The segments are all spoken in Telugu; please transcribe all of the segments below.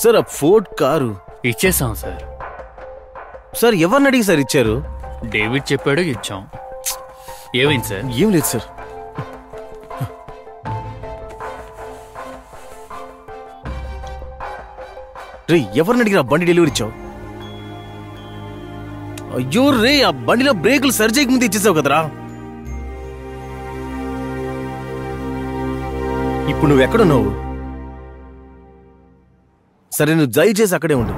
సార్ ఆ ఫోర్డ్ కారు ఇచ్చేసాం సార్. సార్ ఎవరిని అడిగి సార్ ఇచ్చారు? డేవిడ్ చెప్పాడు, ఇచ్చాం. ఏమైంది సార్? ఏం లేదు సార్. రే ఎవరిని అడిగి ఆ బండి డెలివరీ ఇచ్చావు? అయ్యో రే, ఆ బండిలో బ్రేకులు సరిచేయక ముందు ఇచ్చేసావు కదరా. ఇప్పుడు నువ్వు ఎక్కడున్నావు? సరే నువ్వు దయచేసి అక్కడే ఉండు.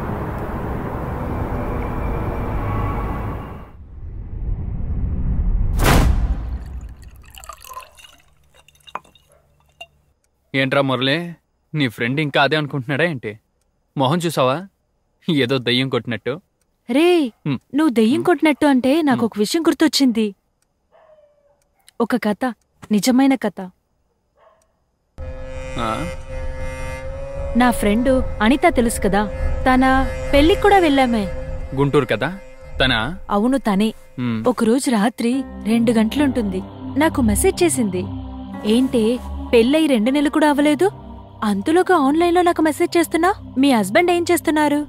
ఏంట్రా మురళి, నీ ఫ్రెండ్ ఇంకా అదే అనుకుంటున్నాడా ఏంటి? మొహం చూసావా, ఏదో దయ్యం కొట్టినట్టు. రే, నువ్వు దెయ్యం కొట్టినట్టు అంటే నాకు ఒక విషయం గుర్తొచ్చింది. ఒక కథ, నిజమైన కథ. నా ఫ్రెండు అనిత తెలుసు కదా, తన పెళ్ళికి కూడా వెళ్ళామే. గుంటూరు కదా తనా? అవును తనే. ఒకరోజు రాత్రి 2 గంటలుంటుంది, నాకు మెసేజ్ చేసింది. ఏంటే పెళ్ళయి 2 నెలలు కూడా అవ్వలేదు, అంతలోగా ఆన్లైన్లో నాకు మెసేజ్ చేస్తున్నా, మీ హస్బెండ్ ఏం చేస్తున్నారు,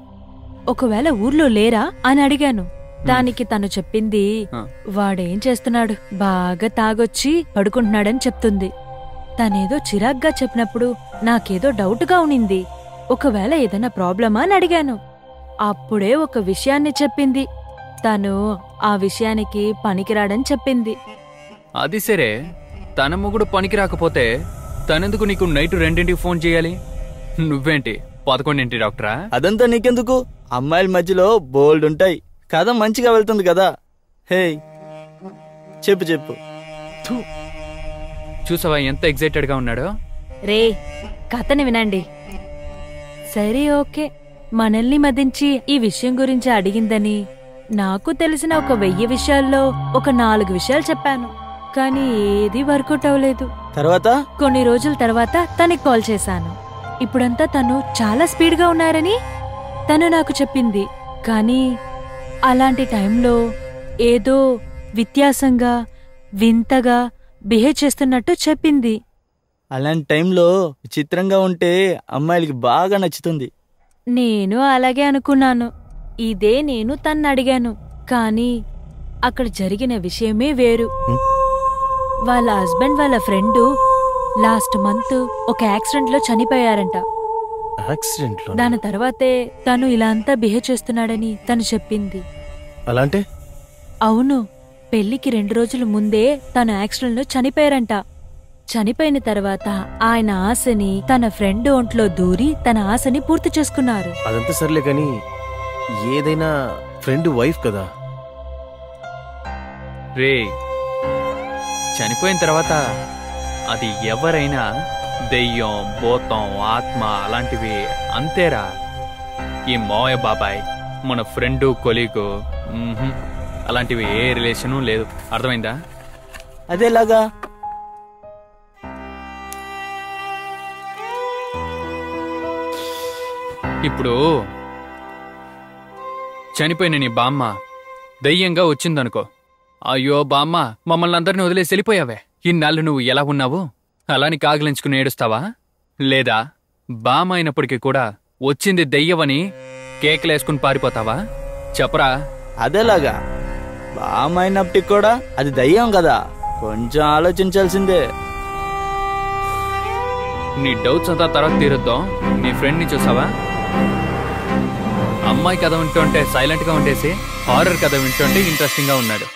ఒకవేళ ఊర్లో లేరా అని అడిగాను. దానికి తను చెప్పింది, వాడేం చేస్తున్నాడు, బాగా తాగొచ్చి పడుకుంటున్నాడని చెప్తుంది. తనేదో చిరాగ్గా చెప్పినప్పుడు నాకేదో డౌట్గా ఉనింది. ఒకవేళ ఏదైనా ప్రాబ్లమా అని అడిగాను. అప్పుడే ఒక విషయాన్ని చెప్పింది. తను ఆ విషయానికి పనికిరాడని చెప్పింది. అది సరే, తన మొగుడు పనికి రాకపోతే తనెందుకు నీకు నైట్ 2ంటికి ఫోన్ చేయాలి? నువ్వేంటి 11ంటి డాక్టరా? అదంతా నీకెందుకు, అమ్మాయిల మధ్యలో బోల్డ్ ఉంటాయి. కథ మంచిగా వెళ్తుంది కదా. హే చెప్పు చెప్పు. చూసావా ఎంత ఎగ్జైటెడ్ గా ఉన్నాడో? రే, కథని వినండి. సరే ఓకే, మనల్ని మదించి ఈ విషయం గురించి అడిగిందని నాకు తెలిసిన ఒక 1000 విషయాల్లో ఒక 4 విషయాలు చెప్పాను. కానీ ఏది వర్కౌట్ అవ్వలేదు. తర్వాత కొన్ని రోజుల తర్వాత తనకి కాల్ చేశాను. ఇప్పుడంతా తను చాలా స్పీడ్గా ఉన్నారని తను నాకు చెప్పింది. కానీ అలాంటి టైంలో ఏదో వ్యత్యాసంగా, వింతగా బిహేవ్ చేస్తున్నట్టు చెప్పింది. అలాంటి టైంలో విచిత్రంగా ఉంటే అమ్మాయిలకి బాగా నచ్చుతుంది. నేను అలాగే అనుకున్నాను. ఇదే నేను తన్ను అడిగాను. కానీ అక్కడ జరిగిన విషయమే వేరు. వాళ్ళ హస్బెండ్ వాళ్ళ ఫ్రెండు లాస్ట్ మంత్ ఒక యాక్సిడెంట్లో చనిపోయారంట. దాని తర్వాతే తను ఇలా అంతా బిహేవ్ చేస్తున్నాడని తను చెప్పింది. అలాంటే? అవును, పెళ్లికి 2 రోజుల ముందే తను యాక్సిడెంట్లో చనిపోయారంట. చనిపోయిన తర్వాత ఆయన ఆశని తన ఫ్రెండ్ ఒంట్లో దూరి తన ఆశని పూర్తి చేసుకున్నారు. అదంతా సర్లే, కానీ ఏదైనా ఫ్రెండ్ వైఫ్ కదా. రే, చనిపోయిన తర్వాత అది ఎవరైనా దెయ్యం, భూతం, ఆత్మ అలాంటివి అంతేరా. ఈ మోయ బాబాయ్, మన ఫ్రెండు, కొలీగు, అలాంటివి ఏ రిలేషను లేదు. అర్థమైందా? అదేలాగా? ఇప్పుడు చనిపోయిన నీ బామ్మ దయ్యంగా వచ్చిందనుకో. అయ్యో బామ్మ, మమ్మల్ని అందరినీ వదిలేసి వెళ్ళిపోయావే, ఇన్నాళ్ళు నువ్వు ఎలా ఉన్నావు అలాని కాగిలించుకుని ఏడుస్తావా? లేదా బామ్మ అయినప్పటికీ కూడా వచ్చింది దెయ్యవని కేకలేసుకుని పారిపోతావా? చెప్పరా. అదేలాగా? బామ్మ అయినప్పటికి కూడా అది దయ్యం కదా, కొంచెం ఆలోచించాల్సిందే. నీ డౌట్స్ అంతా తర్వాత తీరుద్దాం. నీ ఫ్రెండ్ని చూసావా? అమ్మాయి కథ వింటుంటే సైలెంట్గా ఉండేసి హారర్ కథ వింటుంటే ఇంట్రెస్టింగ్గా ఉన్నాడు.